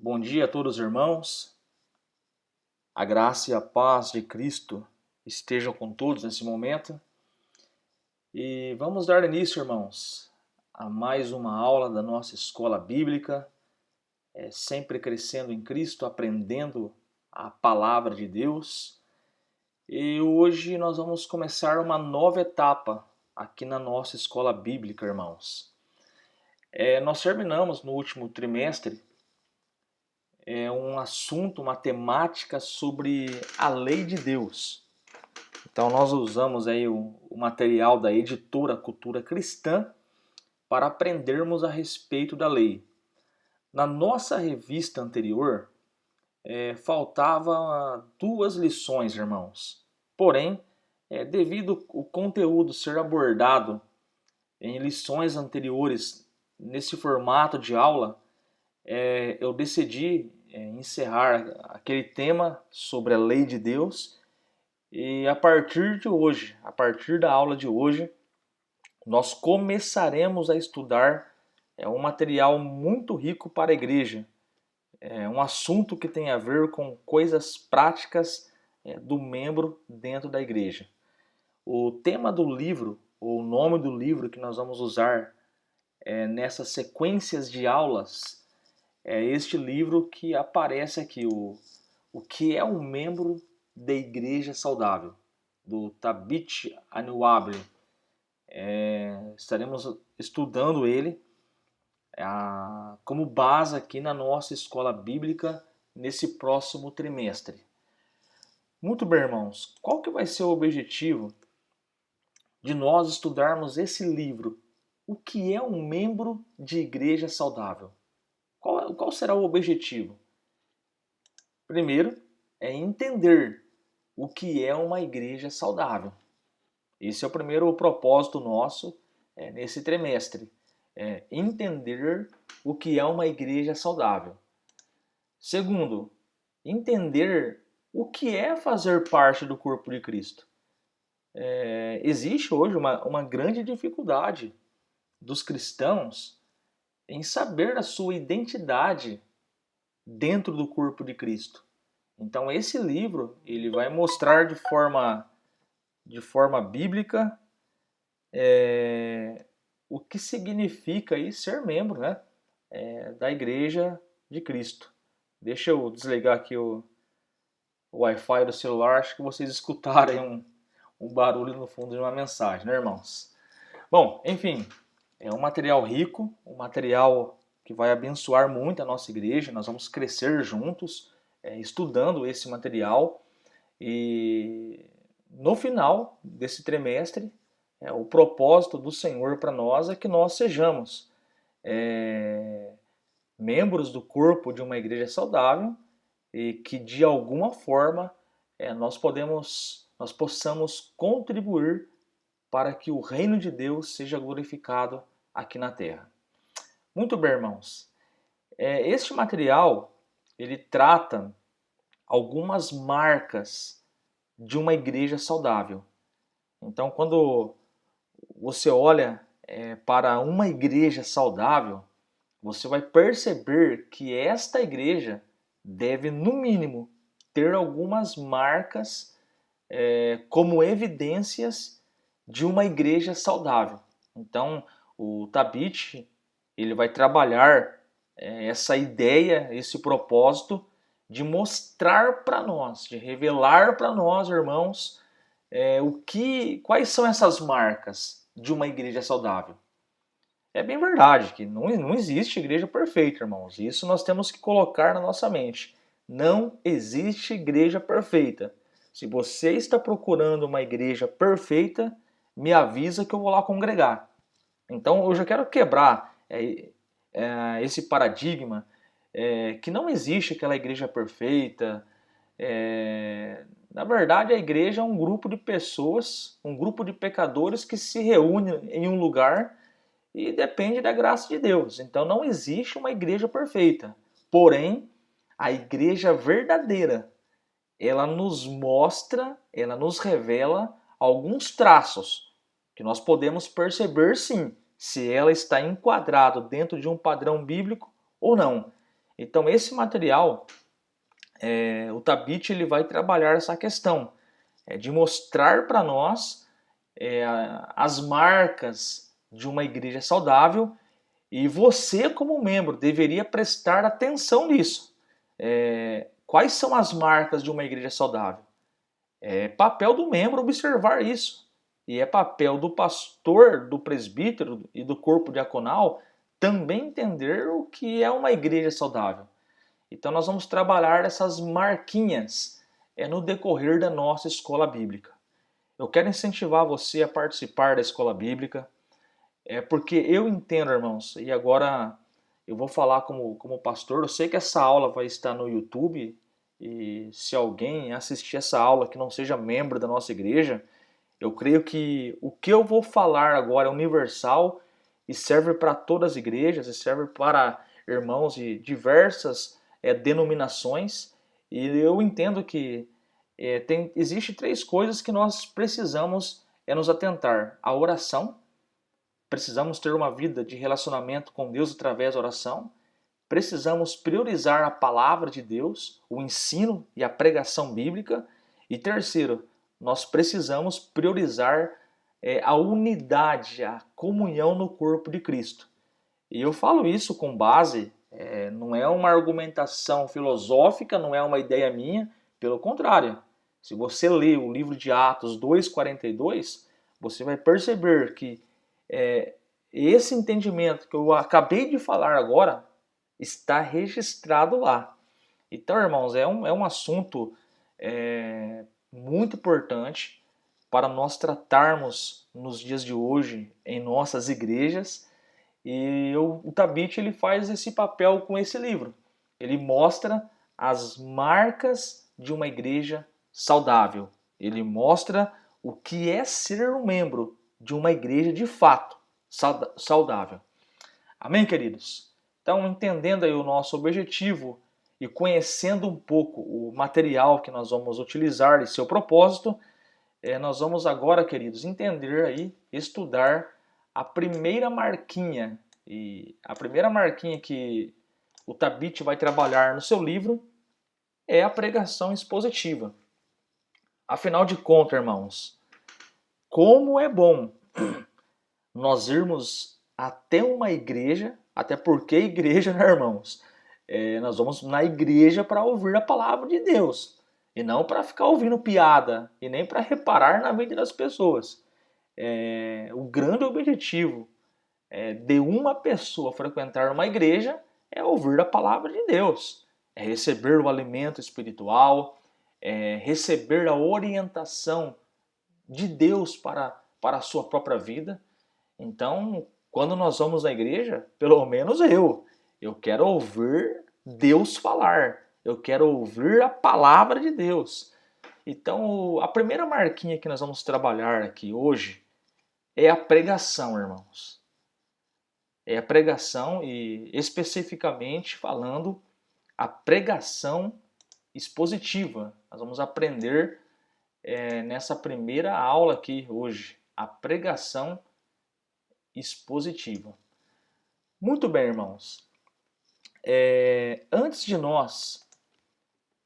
Bom dia a todos, irmãos. A graça e a paz de Cristo estejam com todos nesse momento. E vamos dar início, irmãos, a mais uma aula da nossa escola bíblica, sempre crescendo em Cristo, aprendendo a palavra de Deus. E hoje nós vamos começar uma nova etapa aqui na nossa escola bíblica, irmãos. Nós terminamos no último trimestre um assunto, uma temática sobre a lei de Deus. Então nós usamos aí o material da editora Cultura Cristã para aprendermos a respeito da lei. Na nossa revista anterior, faltava duas lições, irmãos. Porém, devido ao conteúdo ser abordado em lições anteriores nesse formato de aula, eu decidi encerrar aquele tema sobre a lei de Deus e a partir de hoje, a partir da aula de hoje, nós começaremos a estudar um material muito rico para a igreja, um assunto que tem a ver com coisas práticas do membro dentro da igreja. O tema do livro, ou o nome do livro que nós vamos usar nessas sequências de aulas, é este livro que aparece aqui, o que é um membro da igreja saudável, do Tabith Anyabwile. Estaremos estudando ele como base aqui na nossa escola bíblica nesse próximo trimestre. Muito bem, irmãos, qual que vai ser o objetivo de nós estudarmos esse livro? O que é um membro de igreja saudável? Qual será o objetivo? Primeiro, é entender o que é uma igreja saudável. Esse é o primeiro propósito nosso nesse trimestre. Entender o que é uma igreja saudável. Segundo, entender o que é fazer parte do corpo de Cristo. Existe hoje uma grande dificuldade dos cristãos em saber a sua identidade dentro do corpo de Cristo. Então esse livro ele vai mostrar de forma bíblica o que significa aí ser membro, né, da Igreja de Cristo. Deixa eu desligar aqui o Wi-Fi do celular, acho que vocês escutaram aí um barulho no fundo de uma mensagem, né, irmãos? Bom, enfim, é um material rico, um material que vai abençoar muito a nossa igreja. Nós vamos crescer juntos, estudando esse material. E no final desse trimestre, o propósito do Senhor para nós é que nós sejamos membros do corpo de uma igreja saudável e que de alguma forma nós possamos contribuir para que o reino de Deus seja glorificado aqui na terra. Muito bem, irmãos. Este material ele trata algumas marcas de uma igreja saudável. Então, quando você olha para uma igreja saudável, você vai perceber que esta igreja deve, no mínimo, ter algumas marcas como evidências de uma igreja saudável. Então, o Tabith ele vai trabalhar essa ideia, esse propósito de mostrar para nós, de revelar para nós, irmãos, quais são essas marcas de uma igreja saudável. É bem verdade que não existe igreja perfeita, irmãos. Isso nós temos que colocar na nossa mente. Não existe igreja perfeita. Se você está procurando uma igreja perfeita, me avisa que eu vou lá congregar. Então eu já quero quebrar esse paradigma que não existe aquela igreja perfeita. Na verdade, a igreja é um grupo de pessoas, um grupo de pecadores que se reúne em um lugar e depende da graça de Deus. Então não existe uma igreja perfeita. Porém, a igreja verdadeira, ela nos mostra, ela nos revela alguns traços que nós podemos perceber sim, se ela está enquadrada dentro de um padrão bíblico ou não. Então esse material, o Tabit ele vai trabalhar essa questão de mostrar para nós as marcas de uma igreja saudável, e você como membro deveria prestar atenção nisso. Quais são as marcas de uma igreja saudável? É papel do membro observar isso. E é papel do pastor, do presbítero e do corpo diaconal também entender o que é uma igreja saudável. Então nós vamos trabalhar essas marquinhas no decorrer da nossa escola bíblica. Eu quero incentivar você a participar da escola bíblica, porque eu entendo, irmãos, e agora eu vou falar como pastor. Eu sei que essa aula vai estar no YouTube, e se alguém assistir essa aula que não seja membro da nossa igreja, eu creio que o que eu vou falar agora é universal e serve para todas as igrejas, e serve para irmãos de diversas denominações. E eu entendo que existe três coisas que nós precisamos nos atentar: a oração. Precisamos ter uma vida de relacionamento com Deus através da oração. Precisamos priorizar a palavra de Deus, o ensino e a pregação bíblica. E terceiro, nós precisamos priorizar a unidade, a comunhão no corpo de Cristo. E eu falo isso com base, não é uma argumentação filosófica, não é uma ideia minha, pelo contrário. Se você ler o livro de Atos 2,42, você vai perceber que esse entendimento que eu acabei de falar agora está registrado lá. Então, irmãos, é um assunto muito importante para nós tratarmos nos dias de hoje em nossas igrejas. E o Tabit ele faz esse papel com esse livro. Ele mostra as marcas de uma igreja saudável. Ele mostra o que é ser um membro de uma igreja de fato saudável. Amém, queridos? Então, entendendo aí o nosso objetivo e conhecendo um pouco o material que nós vamos utilizar e seu propósito, nós vamos agora, queridos, entender aí, estudar a primeira marquinha. E a primeira marquinha que o Tabit vai trabalhar no seu livro é a pregação expositiva. Afinal de contas, irmãos, como é bom nós irmos até uma igreja, até porque igreja, né, irmãos? Nós vamos na igreja para ouvir a palavra de Deus, e não para ficar ouvindo piada, e nem para reparar na vida das pessoas. O grande objetivo de uma pessoa frequentar uma igreja é ouvir a palavra de Deus, é receber o alimento espiritual, receber a orientação de Deus para a sua própria vida. Então, quando nós vamos à igreja, pelo menos eu quero ouvir Deus falar, eu quero ouvir a palavra de Deus. Então, a primeira marquinha que nós vamos trabalhar aqui hoje é a pregação, irmãos. É a pregação, e especificamente falando a pregação expositiva. Nós vamos aprender nessa primeira aula aqui hoje, a pregação expositiva. Muito bem, irmãos. Antes de nós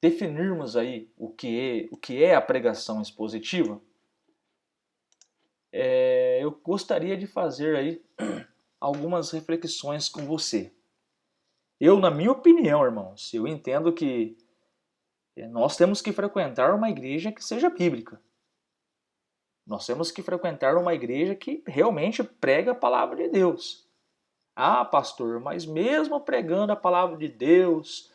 definirmos aí o que é a pregação expositiva, eu gostaria de fazer aí algumas reflexões com você. Na minha opinião, irmãos, eu entendo que nós temos que frequentar uma igreja que seja bíblica. Nós temos que frequentar uma igreja que realmente prega a palavra de Deus. Ah, pastor, mas mesmo pregando a palavra de Deus,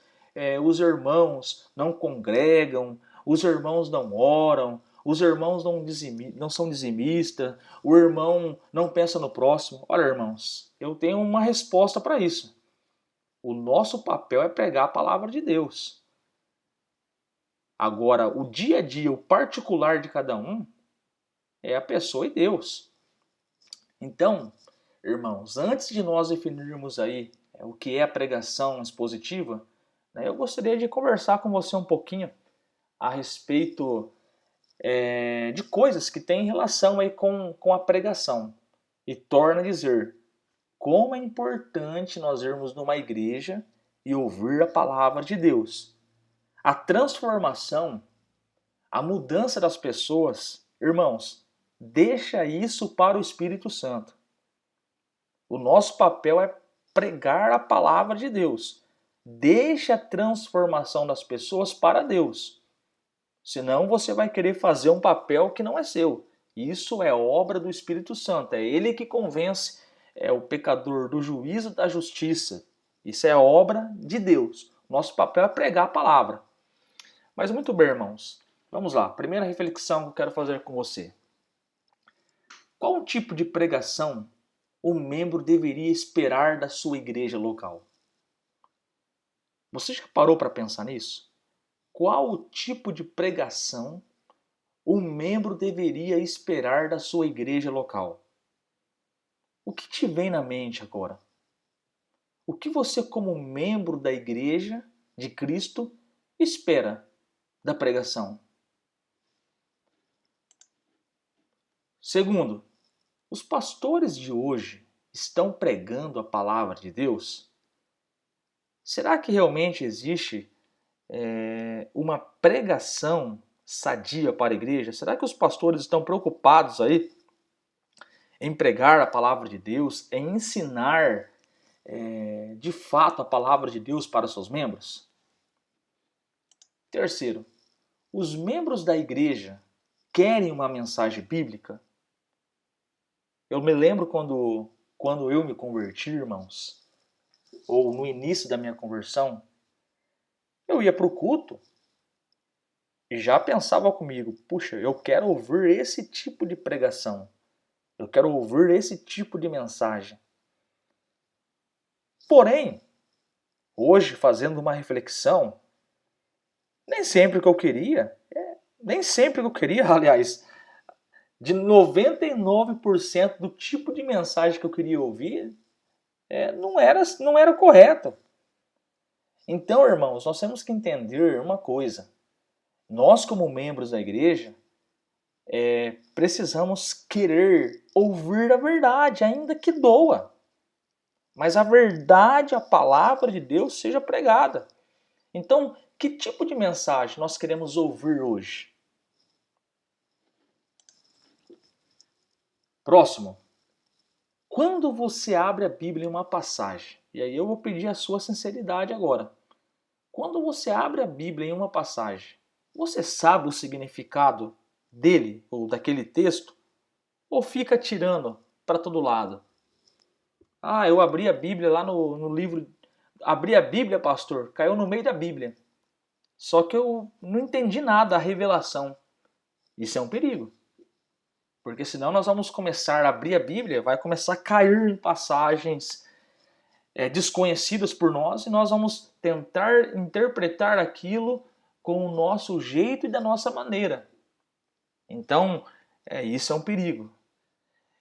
os irmãos não congregam, os irmãos não oram, os irmãos não são dizimistas, o irmão não pensa no próximo. Olha, irmãos, eu tenho uma resposta para isso. O nosso papel é pregar a palavra de Deus. Agora, o dia a dia, o particular de cada um, é a pessoa e Deus. Então, irmãos, antes de nós definirmos aí o que é a pregação expositiva, eu gostaria de conversar com você um pouquinho a respeito de coisas que têm relação aí com a pregação. E torna a dizer como é importante nós irmos numa igreja e ouvir a palavra de Deus. A transformação, a mudança das pessoas, irmãos, deixa isso para o Espírito Santo. O nosso papel é pregar a palavra de Deus. Deixa a transformação das pessoas para Deus. Senão você vai querer fazer um papel que não é seu. Isso é obra do Espírito Santo. É Ele que convence o pecador do juízo e da justiça. Isso é obra de Deus. Nosso papel é pregar a palavra. Mas muito bem, irmãos. Vamos lá. Primeira reflexão que eu quero fazer com você. Qual tipo de pregação o membro deveria esperar da sua igreja local? Você já parou para pensar nisso? Qual o tipo de pregação o membro deveria esperar da sua igreja local? O que te vem na mente agora? O que você, como membro da igreja de Cristo, espera da pregação? Segundo, os pastores de hoje estão pregando a palavra de Deus? Será que realmente existe uma pregação sadia para a igreja? Será que os pastores estão preocupados aí em pregar a palavra de Deus, em ensinar de fato a palavra de Deus para seus membros? Terceiro, os membros da igreja querem uma mensagem bíblica? Eu me lembro quando eu me converti, irmãos, ou no início da minha conversão, eu ia para o culto e já pensava comigo, puxa, eu quero ouvir esse tipo de pregação. Eu quero ouvir esse tipo de mensagem. Porém, hoje, fazendo uma reflexão, nem sempre o que eu queria, aliás, de 99% do tipo de mensagem que eu queria ouvir, não era correto. Então, irmãos, nós temos que entender uma coisa. Nós, como membros da igreja, precisamos querer ouvir a verdade, ainda que doa. Mas a verdade, a palavra de Deus seja pregada. Então, que tipo de mensagem nós queremos ouvir hoje? Próximo. Quando você abre a Bíblia em uma passagem, e aí eu vou pedir a sua sinceridade agora. Quando você abre a Bíblia em uma passagem, você sabe o significado dele ou daquele texto? Ou fica tirando para todo lado? Ah, eu abri a Bíblia lá no livro. Abri a Bíblia, pastor, caiu no meio da Bíblia. Só que eu não entendi nada da revelação. Isso é um perigo. Porque senão nós vamos começar a abrir a Bíblia, vai começar a cair em passagens desconhecidas por nós e nós vamos tentar interpretar aquilo com o nosso jeito e da nossa maneira. Então, isso é um perigo.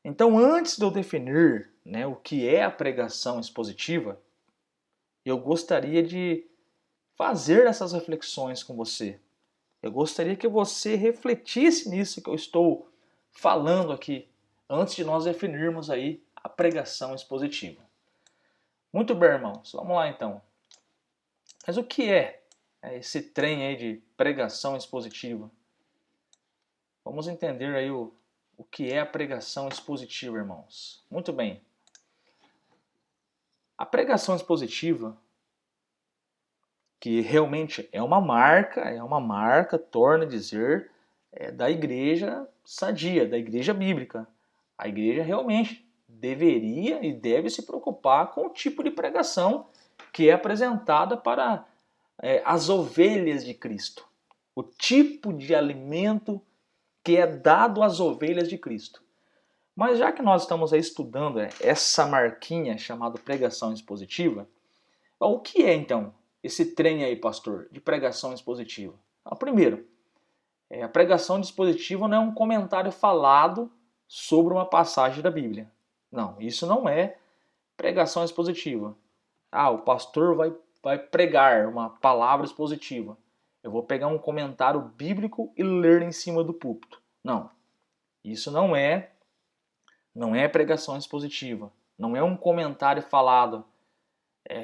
Então, antes de eu definir o que é a pregação expositiva, eu gostaria de fazer essas reflexões com você. Eu gostaria que você refletisse nisso que eu estou falando aqui, antes de nós definirmos aí a pregação expositiva. Muito bem, irmãos, vamos lá então. Mas o que é esse trem aí de pregação expositiva? Vamos entender aí o que é a pregação expositiva, irmãos. Muito bem. A pregação expositiva, que realmente é uma marca, torna a dizer, da igreja sadia, da igreja bíblica. A igreja realmente deveria e deve se preocupar com o tipo de pregação que é apresentada para as ovelhas de Cristo. O tipo de alimento que é dado às ovelhas de Cristo. Mas já que nós estamos aí estudando essa marquinha chamada pregação expositiva, o que é então esse trem aí, pastor, de pregação expositiva? Primeiro, a pregação expositiva não é um comentário falado sobre uma passagem da Bíblia. Não, isso não é pregação expositiva. O pastor vai pregar uma palavra expositiva. Eu vou pegar um comentário bíblico e ler em cima do púlpito. Não, isso não é pregação expositiva. Não é um comentário falado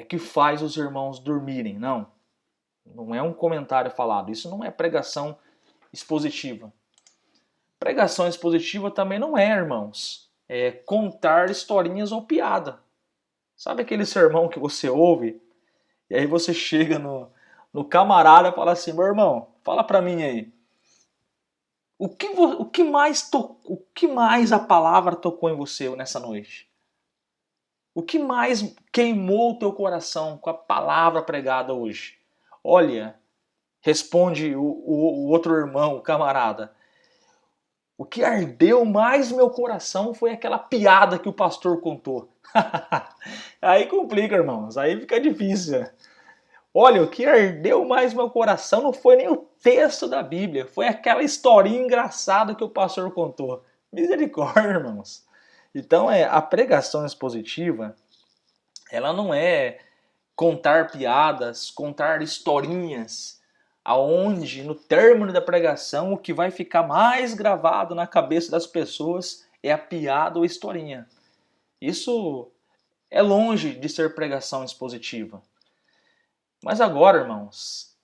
que faz os irmãos dormirem. Não, não é um comentário falado. Isso não é pregação expositiva. Pregação expositiva também não é, irmãos, contar historinhas ou piada. Sabe aquele sermão que você ouve e aí você chega no camarada e fala assim: meu irmão, fala pra mim aí, o que mais a palavra tocou em você nessa noite? O que mais queimou o teu coração com a palavra pregada hoje? Olha, responde o outro irmão, o camarada. O que ardeu mais meu coração foi aquela piada que o pastor contou. Aí complica, irmãos. Aí fica difícil. Olha, o que ardeu mais meu coração não foi nem o texto da Bíblia, foi aquela historinha engraçada que o pastor contou. Misericórdia, irmãos. Então, a pregação expositiva, ela não é contar piadas, contar historinhas, aonde no término da pregação o que vai ficar mais gravado na cabeça das pessoas é a piada ou a historinha. Isso é longe de ser pregação expositiva. Mas agora, irmãos,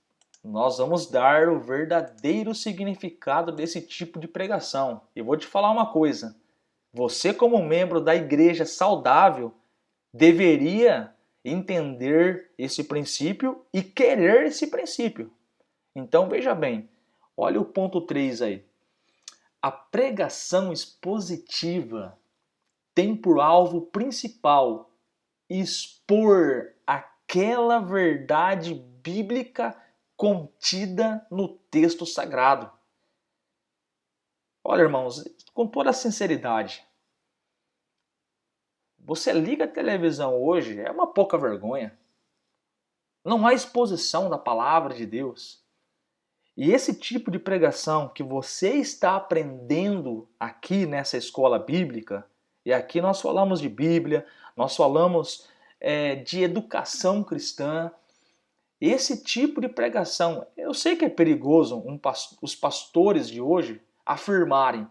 nós vamos dar o verdadeiro significado desse tipo de pregação. Eu vou te falar uma coisa. Você, como membro da igreja saudável, deveria entender esse princípio e querer esse princípio. Então, veja bem, olha o ponto 3 aí. A pregação expositiva tem por alvo principal expor aquela verdade bíblica contida no texto sagrado. Olha, irmãos, com toda a sinceridade, você liga a televisão hoje, é uma pouca vergonha. Não há exposição da palavra de Deus. E esse tipo de pregação que você está aprendendo aqui nessa escola bíblica, e aqui nós falamos de Bíblia, nós falamos de educação cristã, esse tipo de pregação, eu sei que é perigoso os pastores de hoje afirmarem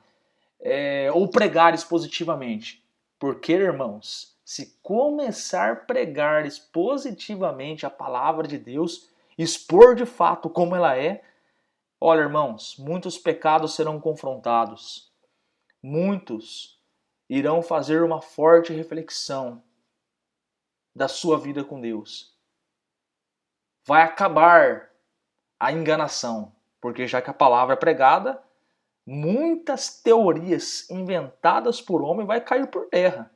ou pregarem expositivamente. Porque, irmãos, se começar a pregar expositivamente a palavra de Deus, expor de fato como ela é, olha, irmãos, muitos pecados serão confrontados. Muitos irão fazer uma forte reflexão da sua vida com Deus. Vai acabar a enganação, porque já que a palavra é pregada, muitas teorias inventadas por homem vai cair por terra.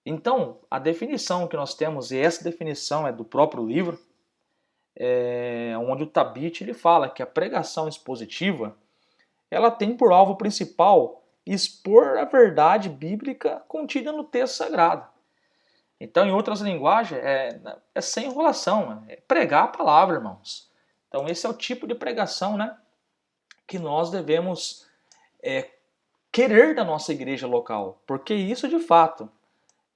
Então, a definição que nós temos, e essa definição é do próprio livro, onde o Tabit ele fala que a pregação expositiva ela tem por alvo principal expor a verdade bíblica contida no texto sagrado. Então, em outras linguagens, é sem enrolação, é pregar a palavra, irmãos. Então, esse é o tipo de pregação, né, que nós devemos querer da nossa igreja local, porque isso, de fato,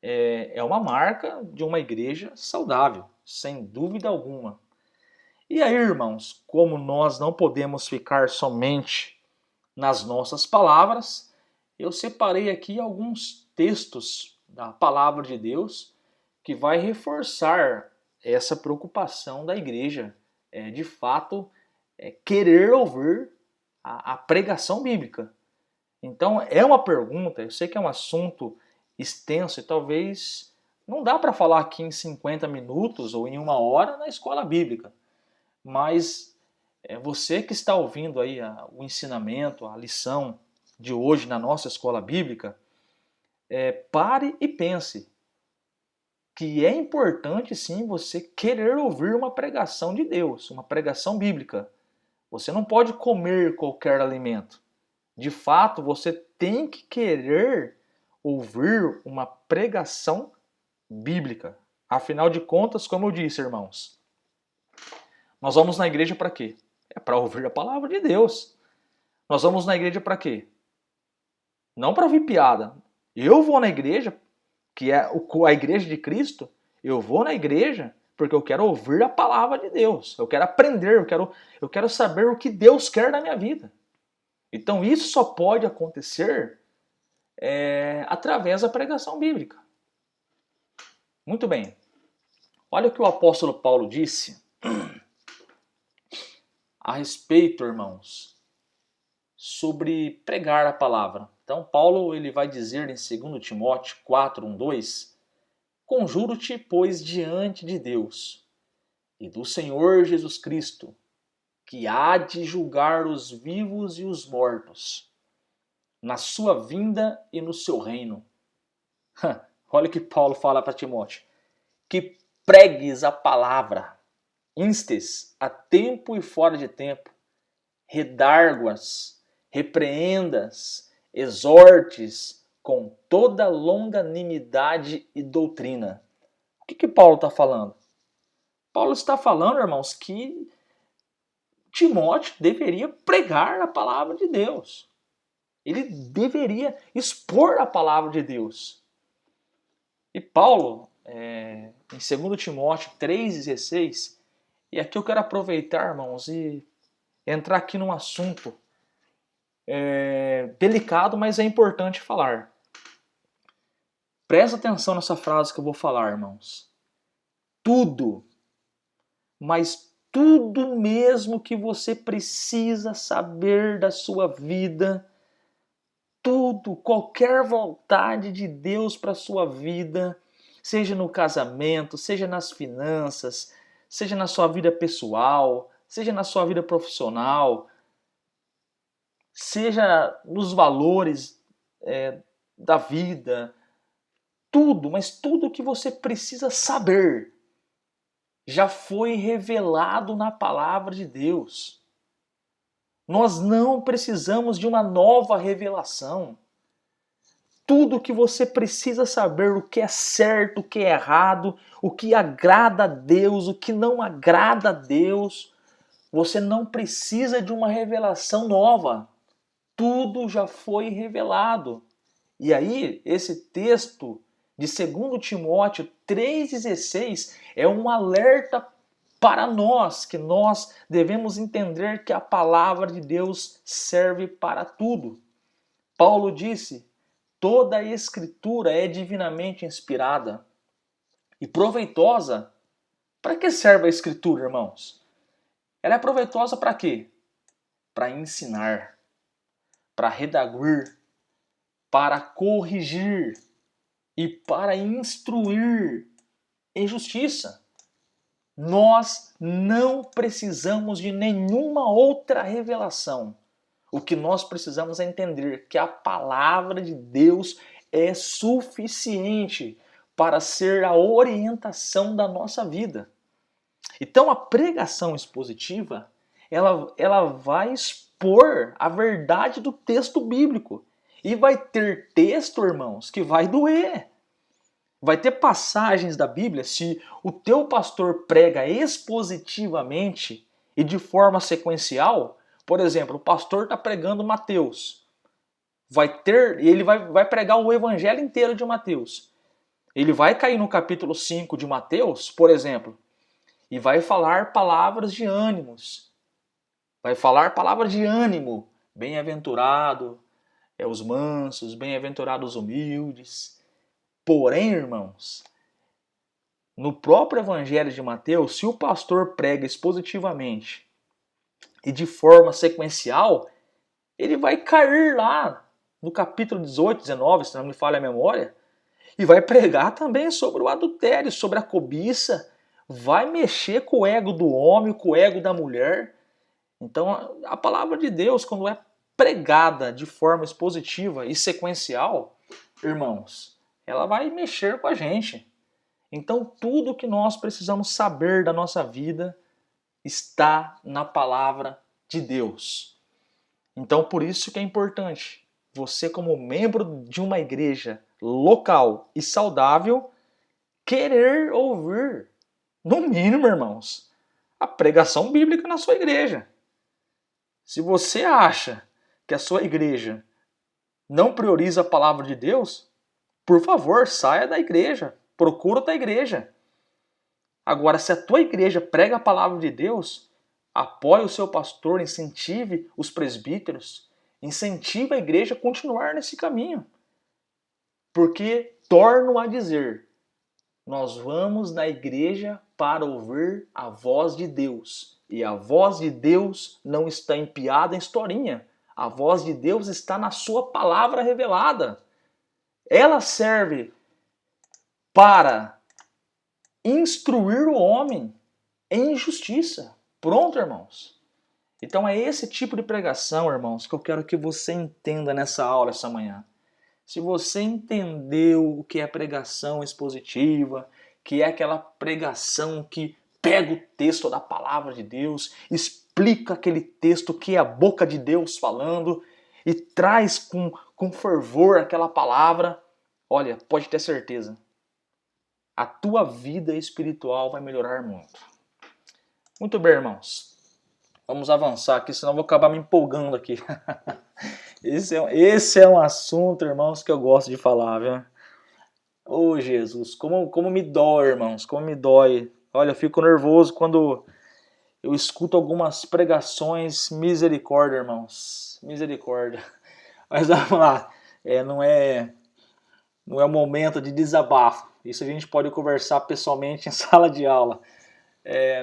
é uma marca de uma igreja saudável, sem dúvida alguma. E aí, irmãos, como nós não podemos ficar somente nas nossas palavras, eu separei aqui alguns textos da palavra de Deus que vai reforçar essa preocupação da igreja, de fato, querer ouvir a pregação bíblica. Então, é uma pergunta, eu sei que é um assunto extenso e talvez não dá para falar aqui em 50 minutos ou em 1 hora na escola bíblica, mas você que está ouvindo aí o ensinamento, a lição de hoje na nossa escola bíblica, pare e pense que é importante sim você querer ouvir uma pregação de Deus, uma pregação bíblica. Você não pode comer qualquer alimento. De fato, você tem que querer ouvir uma pregação bíblica. Afinal de contas, como eu disse, irmãos, nós vamos na igreja para quê? É para ouvir a palavra de Deus. Nós vamos na igreja para quê? Não para ouvir piada. Eu vou na igreja, que é a igreja de Cristo, eu vou na igreja porque eu quero ouvir a palavra de Deus. Eu quero aprender, eu quero saber o que Deus quer da minha vida. Então isso só pode acontecer através da pregação bíblica. Muito bem. Olha o que o apóstolo Paulo disse a respeito, irmãos, sobre pregar a palavra. Então, Paulo ele vai dizer em 2 Timóteo 4, 1, 2: Conjuro-te, pois, diante de Deus e do Senhor Jesus Cristo, que há de julgar os vivos e os mortos, na sua vinda e no seu reino. Olha o que Paulo fala para Timóteo: que pregues a palavra, instes a tempo e fora de tempo, redarguas, repreendas, exortes com toda longanimidade e doutrina. O que Paulo está falando? Paulo está falando, irmãos, que Timóteo deveria pregar a palavra de Deus. Ele deveria expor a palavra de Deus. E Paulo, em 2 Timóteo 3,16, e aqui eu quero aproveitar, irmãos, e entrar aqui num assunto delicado, mas é importante falar. Presta atenção nessa frase que eu vou falar, irmãos. Tudo, mas tudo mesmo que você precisa saber da sua vida, tudo, qualquer vontade de Deus para a sua vida, seja no casamento, seja nas finanças, seja na sua vida pessoal, seja na sua vida profissional, seja nos valores da vida, tudo, mas tudo que você precisa saber já foi revelado na palavra de Deus. Nós não precisamos de uma nova revelação. Tudo que você precisa saber, o que é certo, o que é errado, o que agrada a Deus, o que não agrada a Deus, você não precisa de uma revelação nova. Tudo já foi revelado. E aí, esse texto de 2 Timóteo 3,16 é um alerta para nós, que nós devemos entender que a palavra de Deus serve para tudo. Paulo disse: toda a Escritura é divinamente inspirada e proveitosa. Para que serve a Escritura, irmãos? Ela é proveitosa para quê? Para ensinar, para redaguir, para corrigir e para instruir em justiça. Nós não precisamos de nenhuma outra revelação. O que nós precisamos é entender que a palavra de Deus é suficiente para ser a orientação da nossa vida. Então a pregação expositiva, ela vai expor a verdade do texto bíblico. E vai ter texto, irmãos, que vai doer. Vai ter passagens da Bíblia, se o teu pastor prega expositivamente e de forma sequencial, por exemplo, o pastor está pregando Mateus. Ele vai pregar o evangelho inteiro de Mateus. Ele vai cair no capítulo 5 de Mateus, por exemplo, e vai falar palavras de ânimos. Vai falar palavras de ânimo. Bem-aventurado os mansos, bem-aventurados os humildes. Porém, irmãos, no próprio evangelho de Mateus, se o pastor prega expositivamente e de forma sequencial, ele vai cair lá no capítulo 18, 19, se não me falha a memória, e vai pregar também sobre o adultério, sobre a cobiça, vai mexer com o ego do homem, com o ego da mulher. Então, a palavra de Deus, quando é pregada de forma expositiva e sequencial, irmãos, ela vai mexer com a gente. Então, tudo que nós precisamos saber da nossa vida está na palavra de Deus. Então, por isso que é importante você, como membro de uma igreja local e saudável, querer ouvir, no mínimo, irmãos, a pregação bíblica na sua igreja. Se você acha que a sua igreja não prioriza a palavra de Deus, por favor, saia da igreja, procura outra igreja. Agora, se a tua igreja prega a palavra de Deus, apoie o seu pastor, incentive os presbíteros, incentive a igreja a continuar nesse caminho. Porque, torno a dizer, Nós vamos na igreja para ouvir a voz de Deus. E a voz de Deus não está em piada, em historinha. A voz de Deus está na sua palavra revelada. Ela serve para instruir o homem em justiça. Pronto, irmãos. Então é esse tipo de pregação, irmãos, que eu quero que você entenda nessa aula essa manhã. Se você entendeu o que é pregação expositiva, que é aquela pregação que pega o texto da palavra de Deus, explica aquele texto que é a boca de Deus falando e traz com fervor aquela palavra, olha, pode ter certeza, a tua vida espiritual vai melhorar muito. Muito bem, irmãos. Vamos avançar aqui, senão eu vou acabar me empolgando aqui. Esse é um assunto, irmãos, que eu gosto de falar, viu? Ô Jesus, como me dói, irmãos, como me dói. Olha, eu fico nervoso quando eu escuto algumas pregações. Misericórdia, irmãos, misericórdia. Mas vamos lá, não é um momento de desabafo. Isso a gente pode conversar pessoalmente em sala de aula.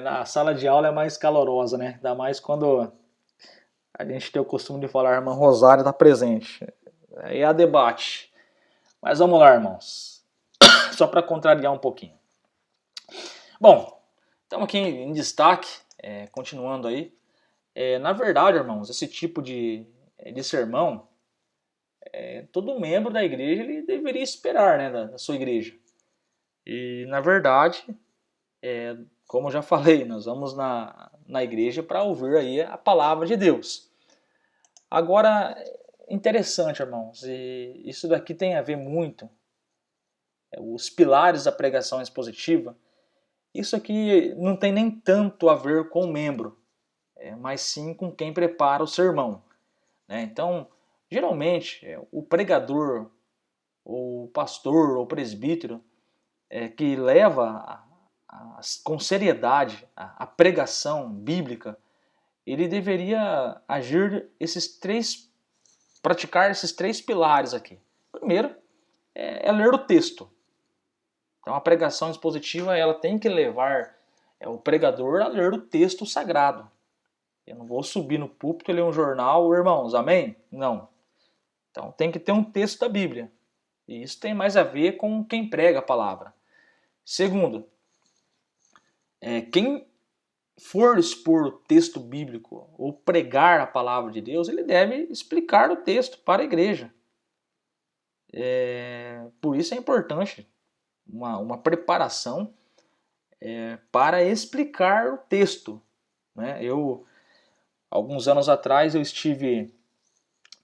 Na sala de aula é mais calorosa, né? Ainda mais quando a gente tem o costume de falar, a irmã Rosária está presente. Aí há debate. Mas vamos lá, irmãos. Só para contrariar um pouquinho. Bom, estamos aqui em destaque, continuando aí. Na verdade, irmãos, esse tipo de sermão, todo membro da igreja ele deveria esperar, né, da sua igreja. E, na verdade, como eu já falei, nós vamos na igreja para ouvir aí a palavra de Deus. Agora, interessante, irmãos, e isso daqui tem a ver muito, os pilares da pregação expositiva, isso aqui não tem nem tanto a ver com o membro, mas sim com quem prepara o sermão, né? Então, geralmente, o pregador, ou pastor, ou presbítero, que leva com seriedade a pregação bíblica, ele deveria praticar esses três pilares aqui. Primeiro, é ler o texto. Então a pregação expositiva ela tem que levar o pregador a ler o texto sagrado. Eu não vou subir no púlpito e ler um jornal, irmãos, amém? Não. Então tem que ter um texto da Bíblia. E isso tem mais a ver com quem prega a palavra. Segundo, quem for expor o texto bíblico ou pregar a palavra de Deus, ele deve explicar o texto para a igreja. Por isso é importante uma preparação para explicar o texto, né? Alguns anos atrás, eu estive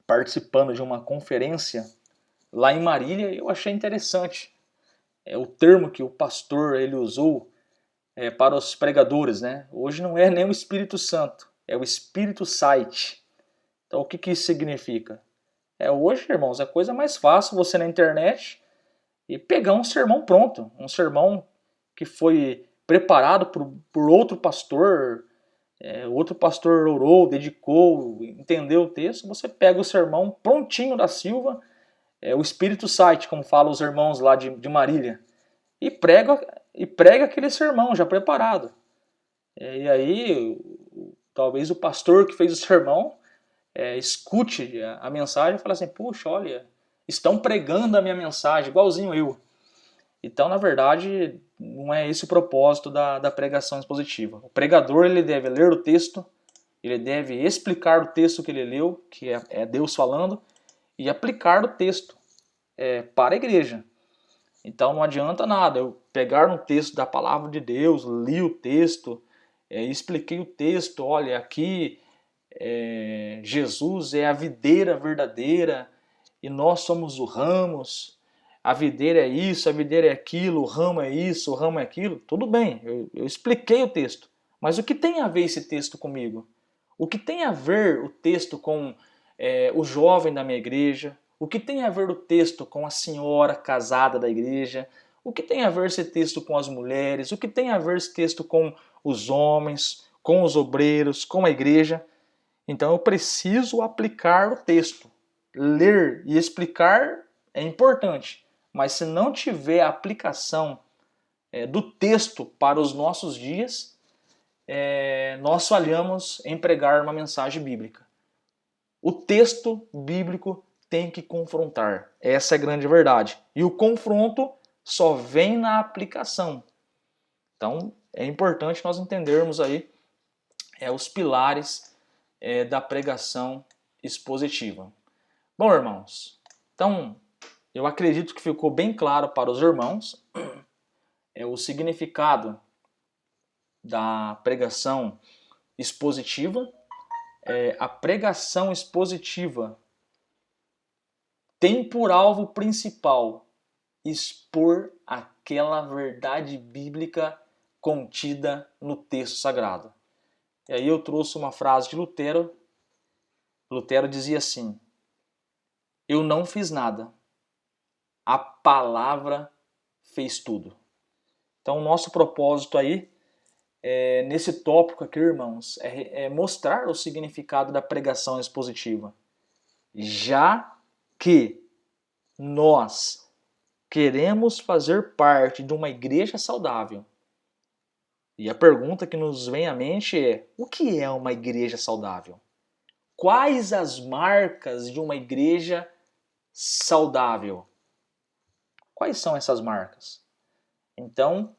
participando de uma conferência lá em Marília e eu achei interessante o termo que o pastor ele usou para os pregadores, né? Hoje não é nem o Espírito Santo, é o Espírito Sight. Então, o que isso significa? Hoje, irmãos, é a coisa mais fácil você na internet e pegar um sermão pronto, um sermão que foi preparado por outro pastor orou, dedicou, entendeu o texto, você pega o sermão prontinho da Silva, o Espírito Sight, como falam os irmãos lá de Marília, e prega aquele sermão já preparado. E aí, talvez o pastor que fez o sermão escute a mensagem e fale assim, puxa, olha, estão pregando a minha mensagem, igualzinho eu. Então, na verdade, não é esse o propósito da pregação expositiva. O pregador ele deve ler o texto, ele deve explicar o texto que ele leu, que é Deus falando, e aplicar o texto para a igreja. Então não adianta nada eu pegar um texto da palavra de Deus, li o texto, expliquei o texto, olha, aqui Jesus é a videira verdadeira e nós somos o ramos, a videira é isso, a videira é aquilo, o ramo é isso, o ramo é aquilo. Tudo bem, eu expliquei o texto, mas o que tem a ver esse texto comigo? O que tem a ver o texto com o jovem da minha igreja? O que tem a ver o texto com a senhora casada da igreja? O que tem a ver esse texto com as mulheres? O que tem a ver esse texto com os homens, com os obreiros, com a igreja? Então eu preciso aplicar o texto. Ler e explicar é importante, mas se não tiver aplicação do texto para os nossos dias, nós falhamos em pregar uma mensagem bíblica. O texto bíblico tem que confrontar. Essa é a grande verdade. E o confronto só vem na aplicação. Então, é importante nós entendermos aí os pilares da pregação expositiva. Bom, irmãos, então eu acredito que ficou bem claro para os irmãos o significado da pregação expositiva. A pregação expositiva tem por alvo principal expor aquela verdade bíblica contida no texto sagrado. E aí eu trouxe uma frase de Lutero. Lutero dizia assim: eu não fiz nada, a palavra fez tudo. Então o nosso propósito aí, nesse tópico aqui, irmãos, é mostrar o significado da pregação expositiva. Já que nós queremos fazer parte de uma igreja saudável. E a pergunta que nos vem à mente é: o que é uma igreja saudável? Quais as marcas de uma igreja saudável? Quais são essas marcas? Então,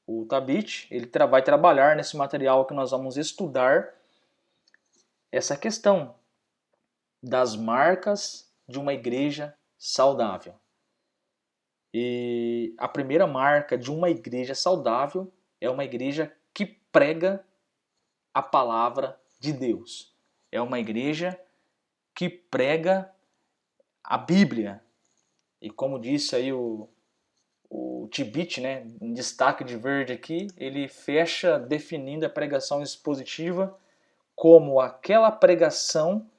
o Tabit ele vai trabalhar nesse material que nós vamos estudar essa questão das marcas de uma igreja saudável. E a primeira marca de uma igreja saudável é uma igreja que prega a palavra de Deus. É uma igreja que prega a Bíblia. E como disse aí o Tibit, né, em destaque de verde aqui, ele fecha definindo a pregação expositiva como aquela pregação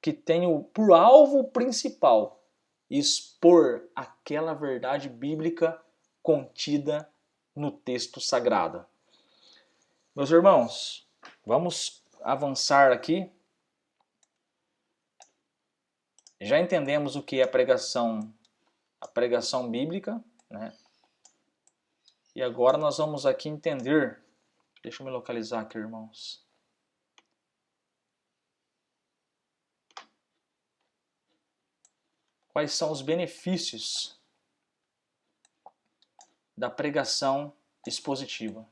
que tem por alvo principal expor aquela verdade bíblica contida no texto sagrado. Meus irmãos, vamos avançar aqui. Já entendemos o que é a pregação bíblica, né? E agora nós vamos aqui entender, deixa eu me localizar aqui, irmãos. Quais são os benefícios da pregação expositiva?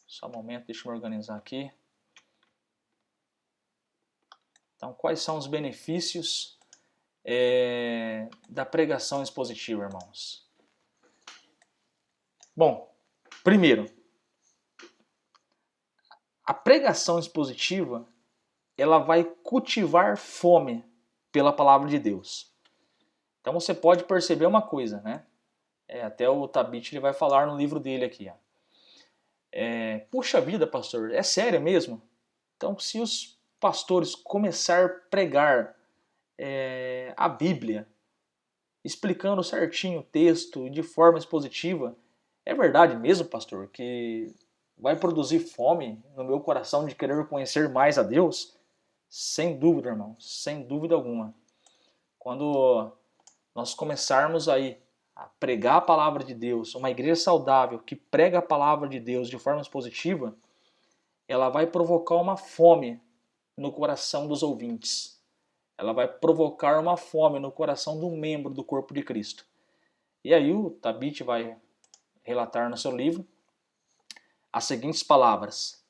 Só um momento, deixa eu me organizar aqui. Então, quais são os benefícios da pregação expositiva, irmãos? Bom, primeiro, a pregação expositiva ela vai cultivar fome pela palavra de Deus. Então você pode perceber uma coisa, né? Até o Tabit ele vai falar no livro dele aqui. Puxa vida, pastor, é sério mesmo? Então, se os pastores começar a pregar a Bíblia, explicando certinho o texto de forma expositiva, é verdade mesmo, pastor, que vai produzir fome no meu coração de querer conhecer mais a Deus? Sem dúvida, irmão, sem dúvida alguma. Quando nós começarmos aí a pregar a palavra de Deus, uma igreja saudável que prega a palavra de Deus de forma expositiva, ela vai provocar uma fome no coração dos ouvintes. Ela vai provocar uma fome no coração do membro do corpo de Cristo. E aí o Tabit vai relatar no seu livro as seguintes palavras: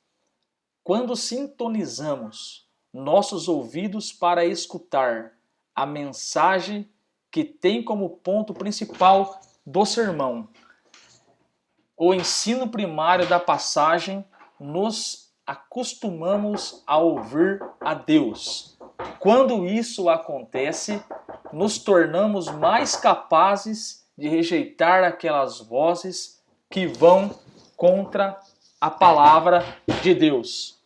quando sintonizamos nossos ouvidos para escutar a mensagem que tem como ponto principal do sermão o ensino primário da passagem, nos acostumamos a ouvir a Deus. Quando isso acontece, nos tornamos mais capazes de rejeitar aquelas vozes que vão contra a palavra de Deus.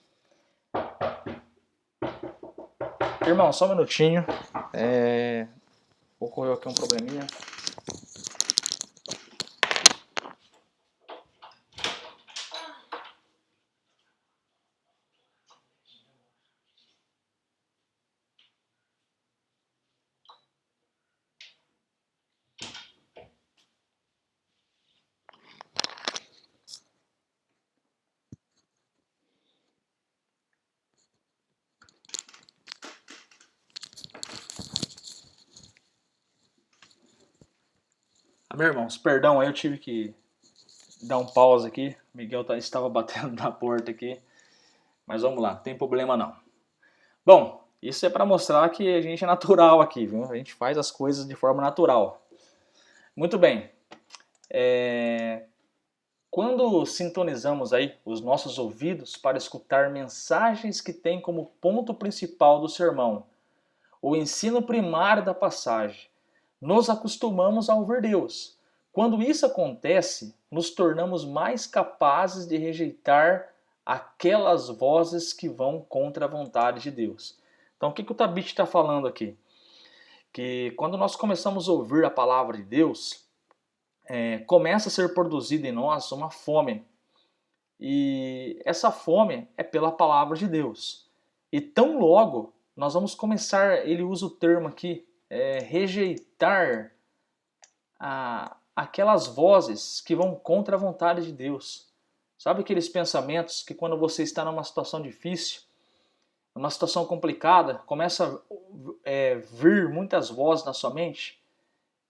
Irmão, só um minutinho. Ocorreu aqui um probleminha. Meus irmãos, perdão, aí eu tive que dar um pause aqui. Miguel estava batendo na porta aqui. Mas vamos lá, não tem problema não. Bom, isso é para mostrar que a gente é natural aqui, viu? A gente faz as coisas de forma natural. Muito bem. Quando sintonizamos aí os nossos ouvidos para escutar mensagens que têm como ponto principal do sermão o ensino primário da passagem, nos acostumamos a ouvir Deus. Quando isso acontece, nos tornamos mais capazes de rejeitar aquelas vozes que vão contra a vontade de Deus. Então, o que o Tabit está falando aqui? Que quando nós começamos a ouvir a palavra de Deus, começa a ser produzida em nós uma fome. E essa fome é pela palavra de Deus. E tão logo nós vamos começar, ele usa o termo aqui, rejeitar aquelas vozes que vão contra a vontade de Deus. Sabe aqueles pensamentos que quando você está numa situação difícil, numa situação complicada, começa a vir muitas vozes na sua mente?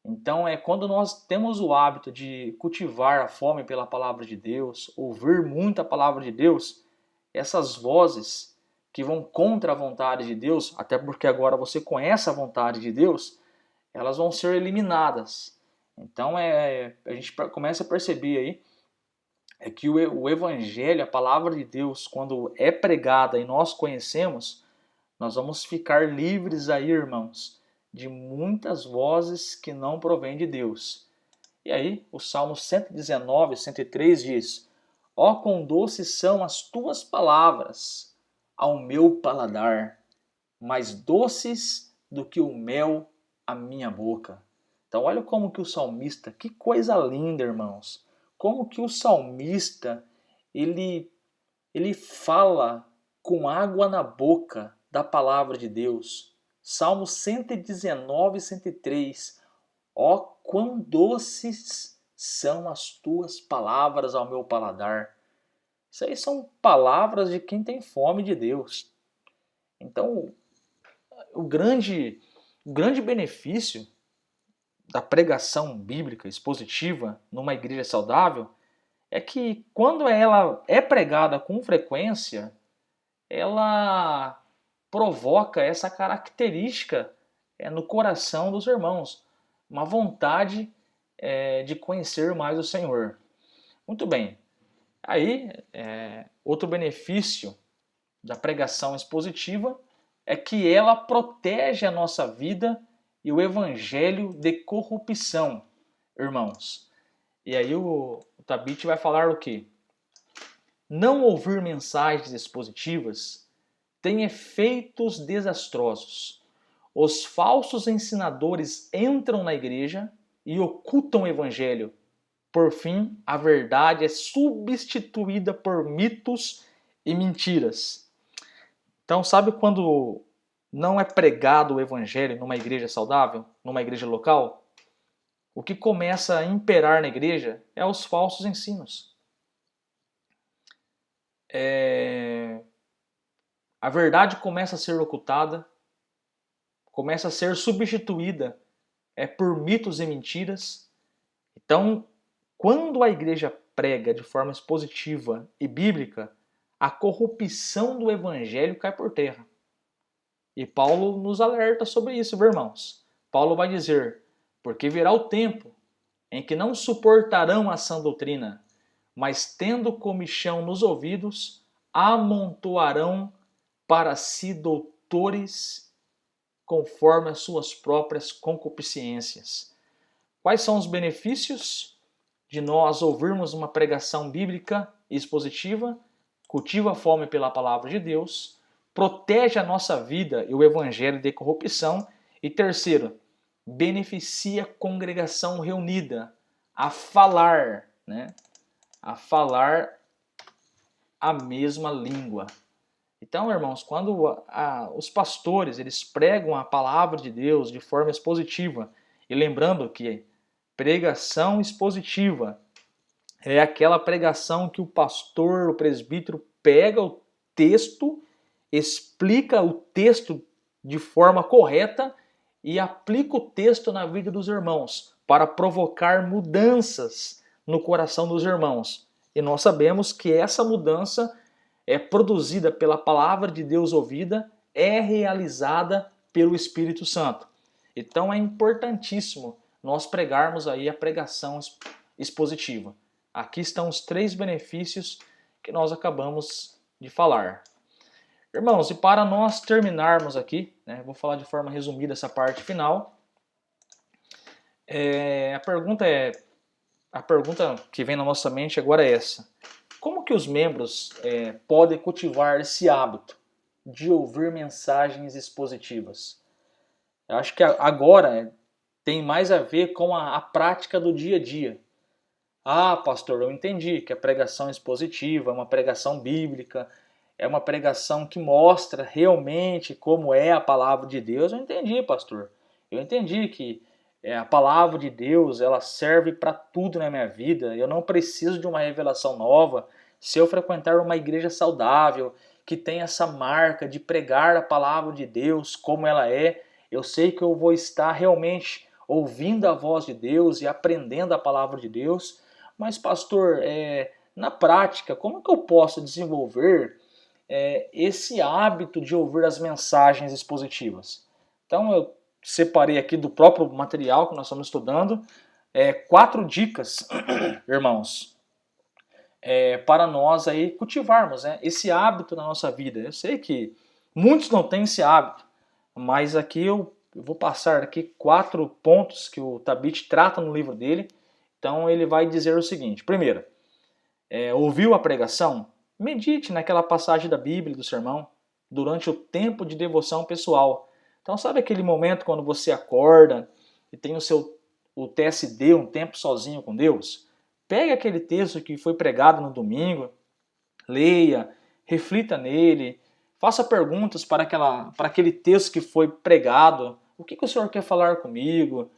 Então quando nós temos o hábito de cultivar a fome pela palavra de Deus, ouvir muito a palavra de Deus, essas vozes que vão contra a vontade de Deus, até porque agora você conhece a vontade de Deus, elas vão ser eliminadas. Então a gente começa a perceber aí que o Evangelho, a palavra de Deus, quando é pregada e nós conhecemos, nós vamos ficar livres aí, irmãos, de muitas vozes que não provêm de Deus. E aí, o Salmo 119, 103 diz: Ó, quão doces são as tuas palavras ao meu paladar, mais doces do que o mel à minha boca. Então, olha como que o salmista, que coisa linda, irmãos, como que o salmista, ele fala com água na boca da palavra de Deus. Salmo 119, 103. Ó, quão doces são as tuas palavras ao meu paladar. Isso aí são palavras de quem tem fome de Deus. Então, o grande benefício da pregação bíblica expositiva numa igreja saudável é que quando ela é pregada com frequência, ela provoca essa característica no coração dos irmãos, uma vontade de conhecer mais o Senhor. Muito bem. Aí, outro benefício da pregação expositiva é que ela protege a nossa vida e o evangelho de corrupção, irmãos. E aí o Tabit vai falar o quê? Não ouvir mensagens expositivas tem efeitos desastrosos. Os falsos ensinadores entram na igreja e ocultam o evangelho. Por fim, a verdade é substituída por mitos e mentiras. Então, sabe quando não é pregado o evangelho numa igreja saudável, numa igreja local? O que começa a imperar na igreja é os falsos ensinos. A verdade começa a ser ocultada, começa a ser substituída por mitos e mentiras. Então, quando a igreja prega de forma expositiva e bíblica, a corrupção do evangelho cai por terra. E Paulo nos alerta sobre isso, irmãos. Paulo vai dizer: porque virá o tempo em que não suportarão a sã doutrina, mas tendo comichão nos ouvidos, amontoarão para si doutores conforme as suas próprias concupiscências. Quais são os benefícios de nós ouvirmos uma pregação bíblica expositiva? Cultiva a fome pela palavra de Deus, protege a nossa vida e o evangelho de corrupção. E terceiro, beneficia a congregação reunida a falar, a falar a mesma língua. Então, irmãos, quando os pastores eles pregam a palavra de Deus de forma expositiva, e lembrando que pregação expositiva é aquela pregação que o pastor, o presbítero, pega o texto, explica o texto de forma correta e aplica o texto na vida dos irmãos para provocar mudanças no coração dos irmãos. E nós sabemos que essa mudança é produzida pela palavra de Deus ouvida, é realizada pelo Espírito Santo. Então é importantíssimo nós pregarmos aí a pregação expositiva. Aqui estão os 3 benefícios que nós acabamos de falar. Irmãos, e para nós terminarmos aqui, vou falar de forma resumida essa parte final. A pergunta que vem na nossa mente agora é essa: como que os membros podem cultivar esse hábito de ouvir mensagens expositivas? Eu acho que agora tem mais a ver com a prática do dia a dia. Ah, pastor, eu entendi que a pregação expositiva é uma pregação bíblica, é uma pregação que mostra realmente como é a palavra de Deus. Eu entendi, pastor. Eu entendi que a palavra de Deus, ela serve para tudo na minha vida. Eu não preciso de uma revelação nova. Se eu frequentar uma igreja saudável, que tem essa marca de pregar a palavra de Deus como ela é, eu sei que eu vou estar realmente ouvindo a voz de Deus e aprendendo a palavra de Deus. Mas, pastor, na prática, como que eu posso desenvolver esse hábito de ouvir as mensagens expositivas? Então, eu separei aqui do próprio material que nós estamos estudando 4 dicas, irmãos, para nós aí cultivarmos esse hábito na nossa vida. Eu sei que muitos não têm esse hábito, mas aqui eu vou passar aqui 4 pontos que o Tabit trata no livro dele. Então ele vai dizer o seguinte: primeiro, ouviu a pregação? Medite naquela passagem da Bíblia, do sermão, durante o tempo de devoção pessoal. Então sabe aquele momento quando você acorda e tem o TSD, um tempo sozinho com Deus? Pegue aquele texto que foi pregado no domingo, leia, reflita nele, faça perguntas para aquele texto que foi pregado. O que o Senhor quer falar comigo?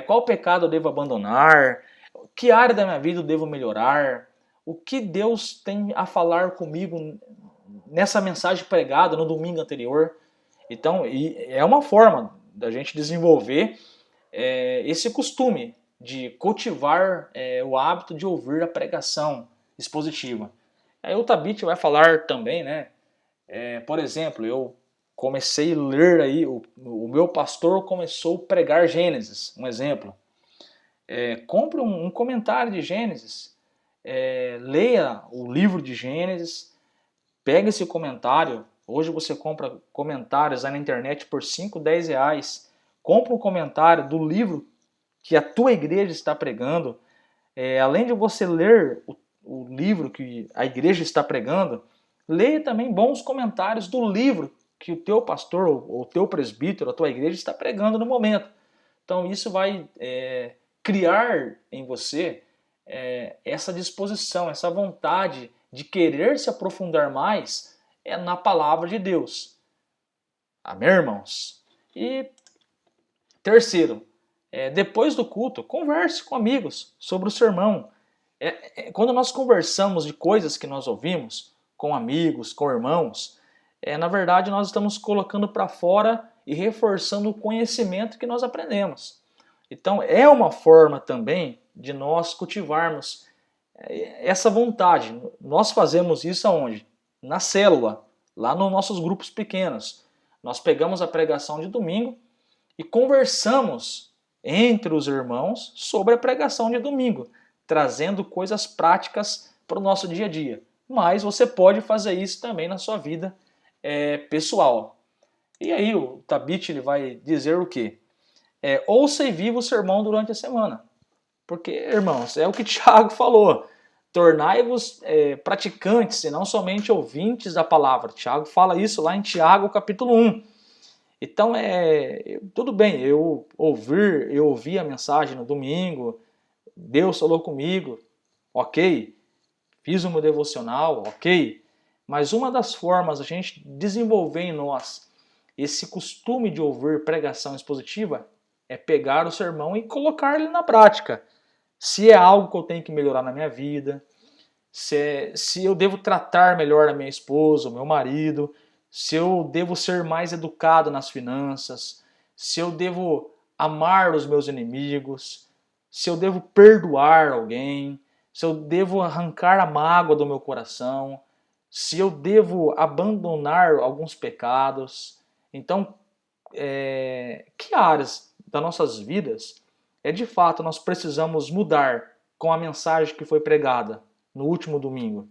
Qual pecado eu devo abandonar? Que área da minha vida eu devo melhorar? O que Deus tem a falar comigo nessa mensagem pregada no domingo anterior? Então, é uma forma da gente desenvolver esse costume de cultivar o hábito de ouvir a pregação expositiva. Aí o Tabit vai falar também, por exemplo, eu comecei a ler aí, o meu pastor começou a pregar Gênesis, um exemplo. Compre um comentário de Gênesis, leia o livro de Gênesis, pega esse comentário. Hoje você compra comentários aí na internet por 5, 10 reais. Compra um comentário do livro que a tua igreja está pregando. Além de você ler o livro que a igreja está pregando, leia também bons comentários do livro que o teu pastor ou o teu presbítero, a tua igreja está pregando no momento. Então isso vai criar em você essa disposição, essa vontade de querer se aprofundar mais na palavra de Deus. Amém, irmãos? E terceiro, depois do culto, converse com amigos sobre o sermão. Quando nós conversamos de coisas que nós ouvimos com amigos, com irmãos, na verdade nós estamos colocando para fora e reforçando o conhecimento que nós aprendemos. Então é uma forma também de nós cultivarmos essa vontade. Nós fazemos isso aonde? Na célula, lá nos nossos grupos pequenos. Nós pegamos a pregação de domingo e conversamos entre os irmãos sobre a pregação de domingo, trazendo coisas práticas para o nosso dia a dia. Mas você pode fazer isso também na sua vida pessoal. E aí o Tabit ele vai dizer o quê? Ouça e viva o sermão durante a semana. Porque, irmãos, é o que Tiago falou. Tornai-vos praticantes e não somente ouvintes da palavra. Tiago fala isso lá em Tiago capítulo 1. Então, tudo bem, eu ouvi a mensagem no domingo, Deus falou comigo, ok. Fiz o meu devocional, ok. Mas uma das formas a gente desenvolver em nós esse costume de ouvir pregação expositiva é pegar o sermão e colocar ele na prática. Se é algo que eu tenho que melhorar na minha vida, se eu devo tratar melhor a minha esposa, o meu marido, se eu devo ser mais educado nas finanças, se eu devo amar os meus inimigos, se eu devo perdoar alguém, se eu devo arrancar a mágoa do meu coração, se eu devo abandonar alguns pecados. Então, que áreas das nossas vidas de fato nós precisamos mudar com a mensagem que foi pregada no último domingo?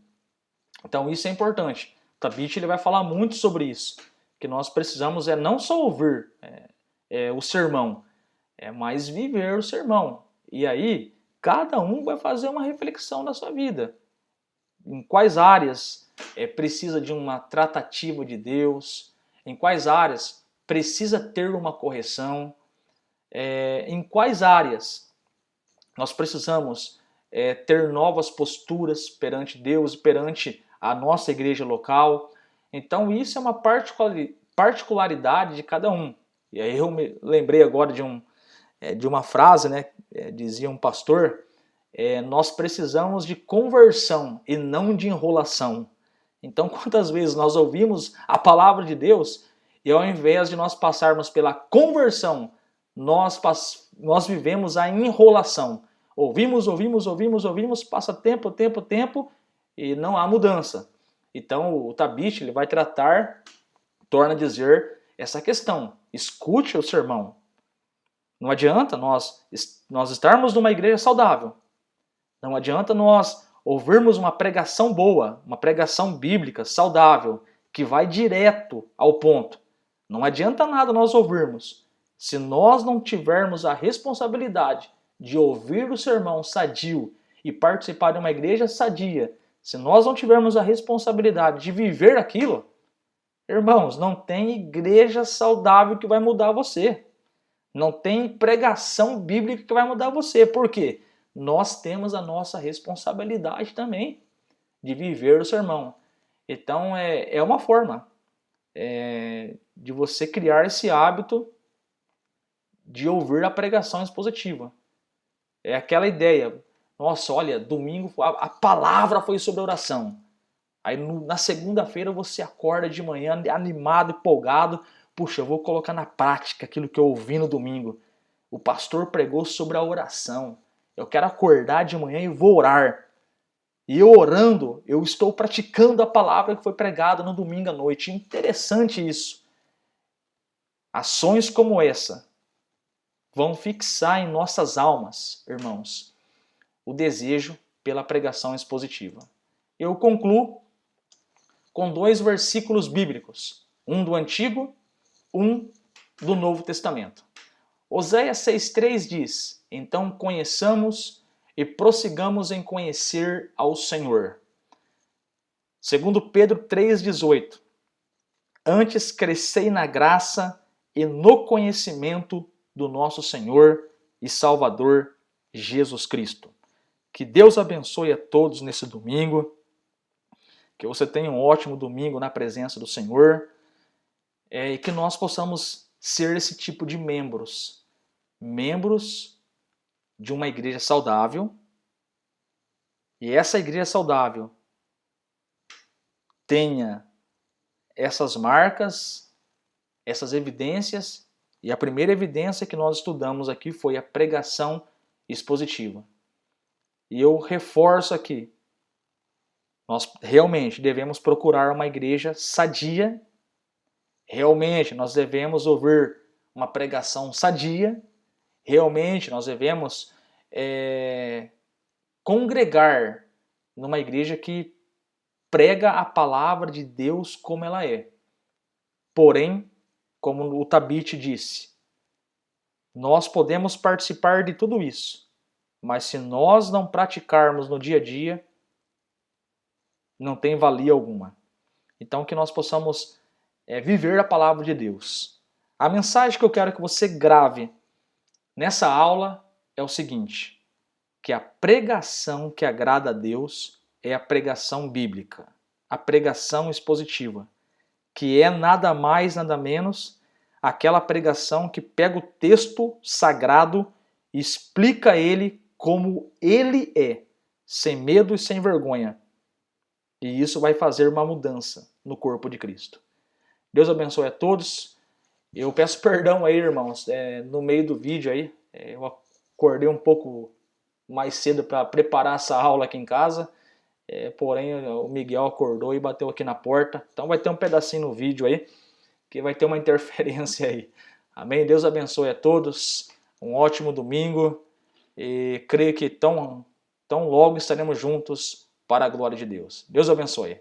Então isso é importante. O Tabit ele vai falar muito sobre isso, que nós precisamos não só ouvir o sermão, mas viver o sermão. E aí cada um vai fazer uma reflexão da sua vida. Em quais áreas precisa de uma tratativa de Deus? Em quais áreas precisa ter uma correção? Em quais áreas nós precisamos ter novas posturas perante Deus e perante a nossa igreja local? Então isso é uma particularidade de cada um. E aí eu me lembrei agora de uma frase, né? Dizia um pastor, nós precisamos de conversão e não de enrolação. Então quantas vezes nós ouvimos a palavra de Deus e ao invés de nós passarmos pela conversão, nós vivemos a enrolação. Ouvimos, passa tempo e não há mudança. Então o Tabit ele vai tratar, torna a dizer essa questão. Escute o sermão. Não adianta nós estarmos numa igreja saudável. Não adianta nós ouvirmos uma pregação boa, uma pregação bíblica, saudável, que vai direto ao ponto. Não adianta nada nós ouvirmos. Se nós não tivermos a responsabilidade de ouvir o sermão sadio e participar de uma igreja sadia, se nós não tivermos a responsabilidade de viver aquilo, irmãos, não tem igreja saudável que vai mudar você. Não tem pregação bíblica que vai mudar você. Por quê? Nós temos a nossa responsabilidade também de viver o sermão. Então é uma forma de você criar esse hábito de ouvir a pregação expositiva. É aquela ideia, nossa, olha, domingo a palavra foi sobre oração. Aí na segunda-feira você acorda de manhã animado, empolgado, puxa, eu vou colocar na prática aquilo que eu ouvi no domingo. O pastor pregou sobre a oração. Eu quero acordar de manhã e vou orar. E eu orando, eu estou praticando a palavra que foi pregada no domingo à noite. Interessante isso. Ações como essa vão fixar em nossas almas, irmãos, o desejo pela pregação expositiva. Eu concluo com 2 versículos bíblicos, um do Antigo, um do Novo Testamento. Oséias 6,3 diz: então conheçamos e prossigamos em conhecer ao Senhor. Segundo Pedro 3,18: antes crescei na graça e no conhecimento do nosso Senhor e Salvador Jesus Cristo. Que Deus abençoe a todos nesse domingo, que você tenha um ótimo domingo na presença do Senhor, e que nós possamos ser esse tipo de membros de uma igreja saudável, e essa igreja saudável tenha essas marcas, essas evidências, e a primeira evidência que nós estudamos aqui foi a pregação expositiva. E eu reforço aqui, nós realmente devemos procurar uma igreja sadia, realmente nós devemos ouvir uma pregação sadia, realmente nós devemos congregar numa igreja que prega a palavra de Deus como ela é. Porém, como o Tabit disse, nós podemos participar de tudo isso, mas se nós não praticarmos no dia a dia, não tem valia alguma. Então que nós possamos viver a palavra de Deus. A mensagem que eu quero que você grave nessa aula é o seguinte: que a pregação que agrada a Deus é a pregação bíblica, a pregação expositiva, que é nada mais, nada menos aquela pregação que pega o texto sagrado e explica ele como ele é, sem medo e sem vergonha. E isso vai fazer uma mudança no corpo de Cristo. Deus abençoe a todos Eu peço perdão aí, irmãos, no meio do vídeo aí, eu acordei um pouco mais cedo para preparar essa aula aqui em casa, porém o Miguel acordou e bateu aqui na porta, então vai ter um pedacinho no vídeo aí, que vai ter uma interferência aí. Amém? Deus abençoe a todos, um ótimo domingo, e creio que tão logo estaremos juntos para a glória de Deus. Deus abençoe.